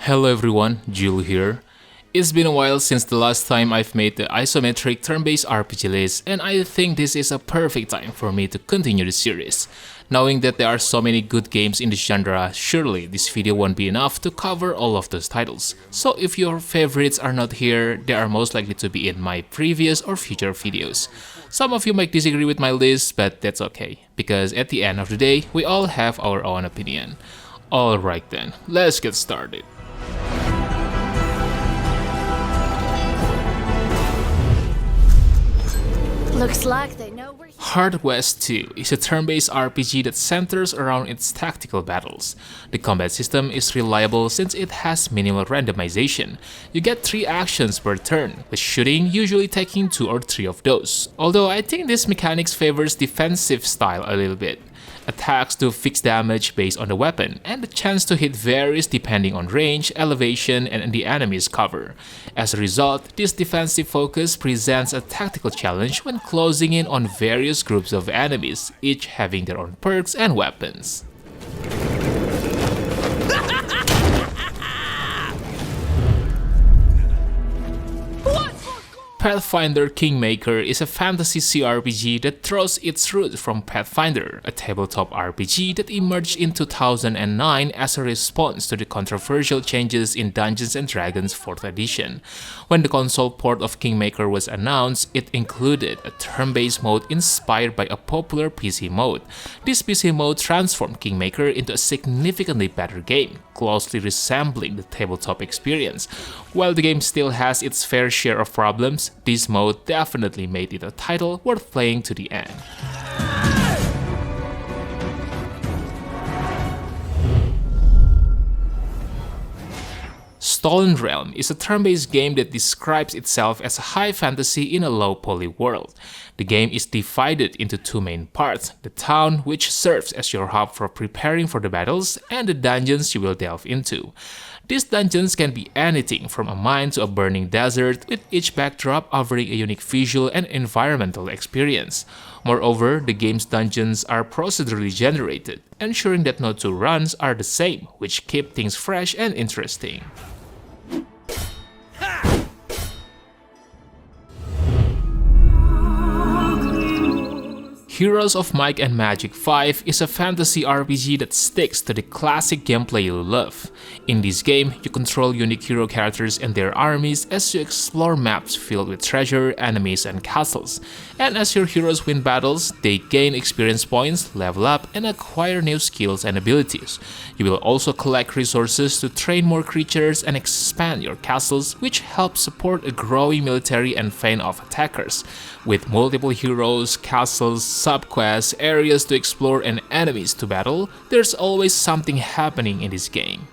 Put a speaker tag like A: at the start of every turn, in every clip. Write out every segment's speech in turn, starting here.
A: Hello everyone, Jules here. It's been a while since the last time I've made the isometric turn-based RPG list, and I think this is a perfect time for me to continue the series. Knowing that there are so many good games in this genre, surely this video won't be enough to cover all of those titles. So if your favorites are not here, they are most likely to be in my previous or future videos. Some of you might disagree with my list, but that's okay, because at the end of the day, we all have our own opinion. Alright then, let's get started.
B: Looks like they know we're here.
A: Hard West 2 is a turn-based RPG that centers around its tactical battles. The combat system is reliable since it has minimal randomization. You get 3 actions per turn, with shooting usually taking 2 or 3 of those. Although I think this mechanics favors defensive style a little bit. Attacks do fixed damage based on the weapon, and the chance to hit varies depending on range, elevation, and the enemy's cover. As a result, this defensive focus presents a tactical challenge when closing in on various groups of enemies, each having their own perks and weapons. Pathfinder Kingmaker is a fantasy CRPG that draws its roots from Pathfinder, a tabletop RPG that emerged in 2009 as a response to the controversial changes in Dungeons & Dragons 4th edition. When the console port of Kingmaker was announced, it included a turn-based mode inspired by a popular PC mode. This PC mode transformed Kingmaker into a significantly better game, closely resembling the tabletop experience. While the game still has its fair share of problems, this mode definitely made it a title worth playing to the end. Stolen Realm is a turn-based game that describes itself as high fantasy in a low-poly world. The game is divided into 2 main parts: the town, which serves as your hub for preparing for the battles, and the dungeons you will delve into. These dungeons can be anything from a mine to a burning desert, with each backdrop offering a unique visual and environmental experience. Moreover, the game's dungeons are procedurally generated, ensuring that no 2 runs are the same, which keep things fresh and interesting. Heroes of Might and Magic 5 is a fantasy RPG that sticks to the classic gameplay you love. In this game, you control unique hero characters and their armies as you explore maps filled with treasure, enemies, and castles. And as your heroes win battles, they gain experience points, level up, and acquire new skills and abilities. You will also collect resources to train more creatures and expand your castles, which helps support a growing military and fend off attackers. With multiple heroes, castles, subquests, areas to explore, and enemies to battle, there's always something happening in this game.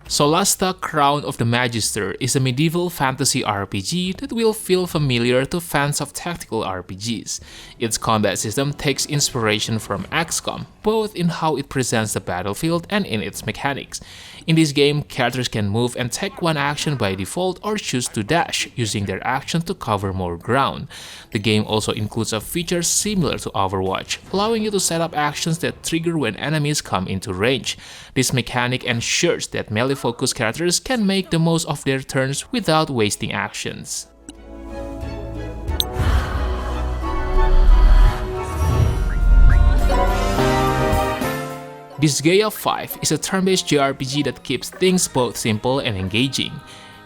A: Solasta Crown of the Magister is a medieval fantasy RPG that will feel familiar to fans of tactical RPGs. Its combat system takes inspiration from XCOM, both in how it presents the battlefield and in its mechanics. In this game, characters can move and take one action by default or choose to dash, using their action to cover more ground. The game also includes a feature similar to Overwatch, allowing you to set up actions that trigger when enemies come into range. This mechanic ensures that melee-focused characters can make the most of their turns without wasting actions. Disgaea 5 is a turn-based JRPG that keeps things both simple and engaging.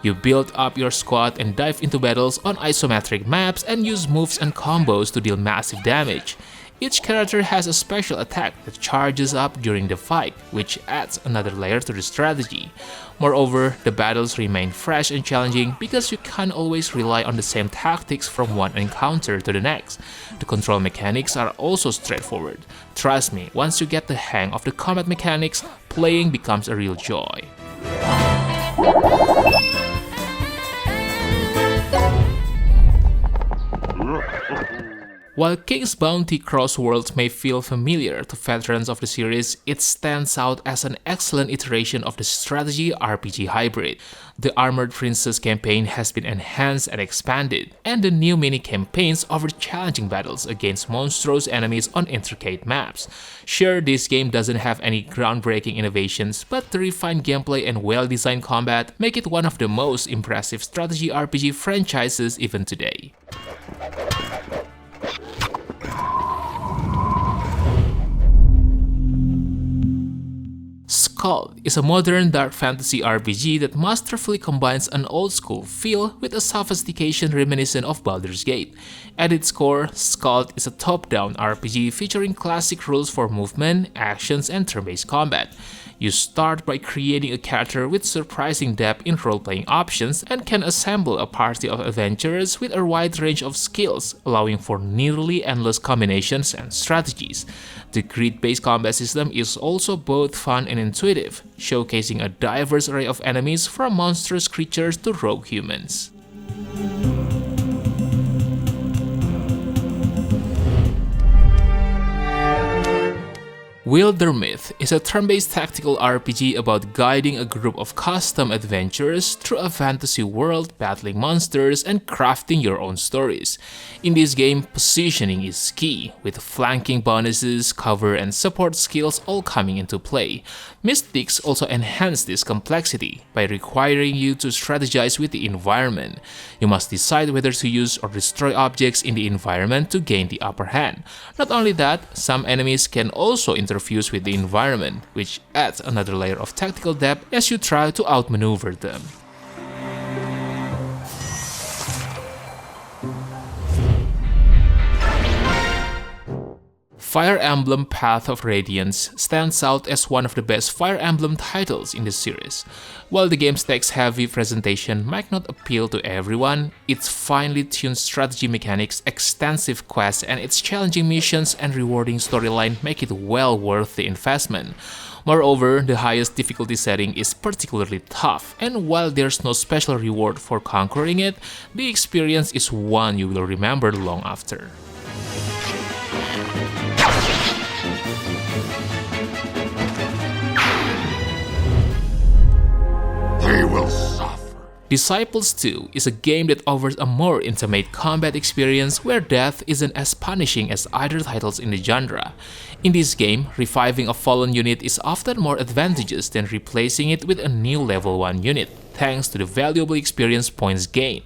A: You build up your squad and dive into battles on isometric maps and use moves and combos to deal massive damage. Each character has a special attack that charges up during the fight, which adds another layer to the strategy. Moreover, the battles remain fresh and challenging because you can't always rely on the same tactics from one encounter to the next. The control mechanics are also straightforward. Trust me, once you get the hang of the combat mechanics, playing becomes a real joy. While King's Bounty Crossworlds may feel familiar to veterans of the series, it stands out as an excellent iteration of the strategy RPG hybrid. The Armored Princess campaign has been enhanced and expanded, and the new mini-campaigns offer challenging battles against monstrous enemies on intricate maps. Sure, this game doesn't have any groundbreaking innovations, but the refined gameplay and well-designed combat make it one of the most impressive strategy RPG franchises even today. SKALD is a modern dark fantasy RPG that masterfully combines an old-school feel with a sophistication reminiscent of Baldur's Gate. At its core, SKALD is a top-down RPG featuring classic rules for movement, actions, and turn-based combat. You start by creating a character with surprising depth in role-playing options and can assemble a party of adventurers with a wide range of skills, allowing for nearly endless combinations and strategies. The grid-based combat system is also both fun and intuitive, showcasing a diverse array of enemies from monstrous creatures to rogue humans. Wildermyth is a turn-based tactical RPG about guiding a group of custom adventurers through a fantasy world, battling monsters, and crafting your own stories. In this game, positioning is key, with flanking bonuses, cover, and support skills all coming into play. Mystics also enhance this complexity by requiring you to strategize with the environment. You must decide whether to use or destroy objects in the environment to gain the upper hand. Not only that, some enemies can also interfuse with the environment, which adds another layer of tactical depth as you try to outmaneuver them. Fire Emblem Path of Radiance stands out as one of the best Fire Emblem titles in the series. While the game's text-heavy presentation might not appeal to everyone, its finely tuned strategy mechanics, extensive quests, and its challenging missions and rewarding storyline make it well worth the investment. Moreover, the highest difficulty setting is particularly tough, and while there's no special reward for conquering it, the experience is one you will remember long after.
C: They will suffer.
A: Disciples 2 is a game that offers a more intimate combat experience where death isn't as punishing as other titles in the genre. In this game, reviving a fallen unit is often more advantageous than replacing it with a new level 1 unit, thanks to the valuable experience points gained.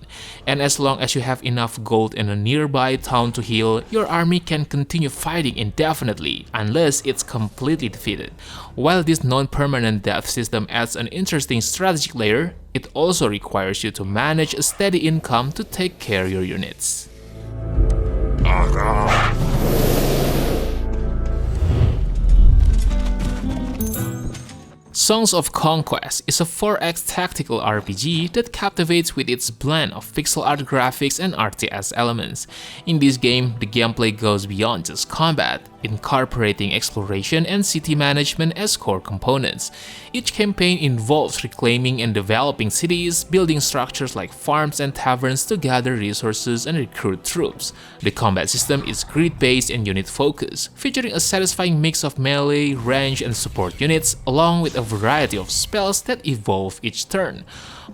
A: And as long as you have enough gold in a nearby town to heal, your army can continue fighting indefinitely, unless it's completely defeated. While this non-permanent death system adds an interesting strategic layer, it also requires you to manage a steady income to take care of your units. Songs of Conquest is a 4X tactical RPG that captivates with its blend of pixel art graphics and RTS elements. In this game, the gameplay goes beyond just combat, incorporating exploration and city management as core components. Each campaign involves reclaiming and developing cities, building structures like farms and taverns to gather resources and recruit troops. The combat system is grid-based and unit-focused, featuring a satisfying mix of melee, range, and support units, along with a variety of spells that evolve each turn.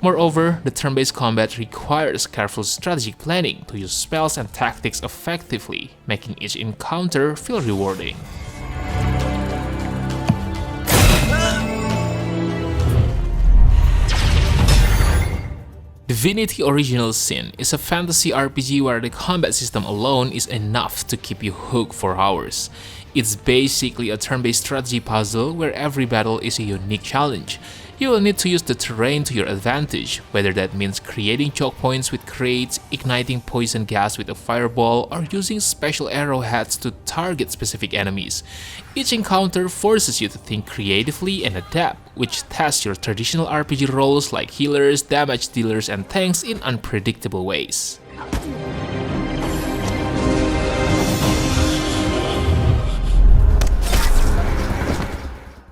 A: Moreover, the turn-based combat requires careful strategic planning to use spells and tactics effectively, making each encounter feel rewarding. Divinity Original Sin is a fantasy RPG where the combat system alone is enough to keep you hooked for hours. It's basically a turn-based strategy puzzle where every battle is a unique challenge. You will need to use the terrain to your advantage, whether that means creating choke points with crates, igniting poison gas with a fireball, or using special arrowheads to target specific enemies. Each encounter forces you to think creatively and adapt, which tests your traditional RPG roles like healers, damage dealers, and tanks in unpredictable ways.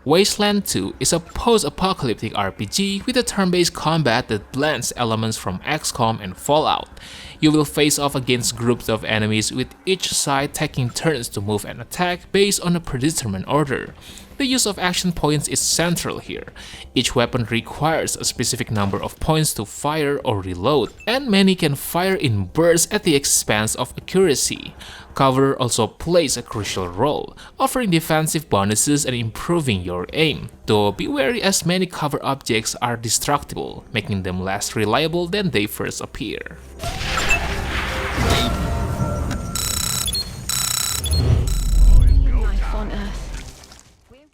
A: Wasteland 2 is a post-apocalyptic RPG with a turn-based combat that blends elements from XCOM and Fallout. You will face off against groups of enemies, with each side taking turns to move and attack based on a predetermined order. The use of action points is central here. Each weapon requires a specific number of points to fire or reload, and many can fire in bursts at the expense of accuracy. Cover also plays a crucial role, offering defensive bonuses and improving your aim, though be wary as many cover objects are destructible, making them less reliable than they first appear.
B: Life on Earth.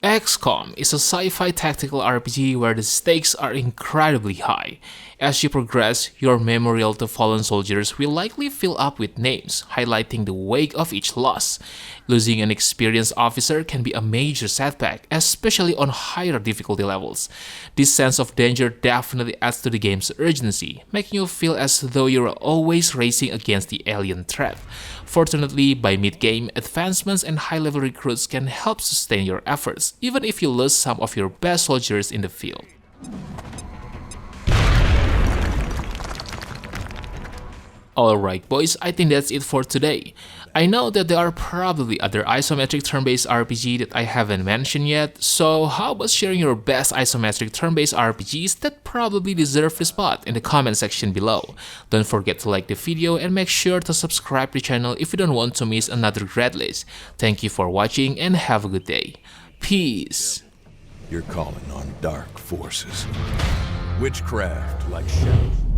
A: XCOM is a sci-fi tactical RPG where the stakes are incredibly high. As you progress, your memorial to fallen soldiers will likely fill up with names, highlighting the wake of each loss. Losing an experienced officer can be a major setback, especially on higher difficulty levels. This sense of danger definitely adds to the game's urgency, making you feel as though you're always racing against the alien threat. Fortunately, by mid-game, advancements and high-level recruits can help sustain your efforts, even if you lose some of your best soldiers in the field. Alright boys, I think that's it for today. I know that there are probably other isometric turn-based RPG that I haven't mentioned yet, so how about sharing your best isometric turn-based RPGs that probably deserve the spot in the comment section below. Don't forget to like the video and make sure to subscribe to the channel if you don't want to miss another grad list. Thank you for watching and have a good day. Peace!
D: You're calling on dark forces. Witchcraft like shadows.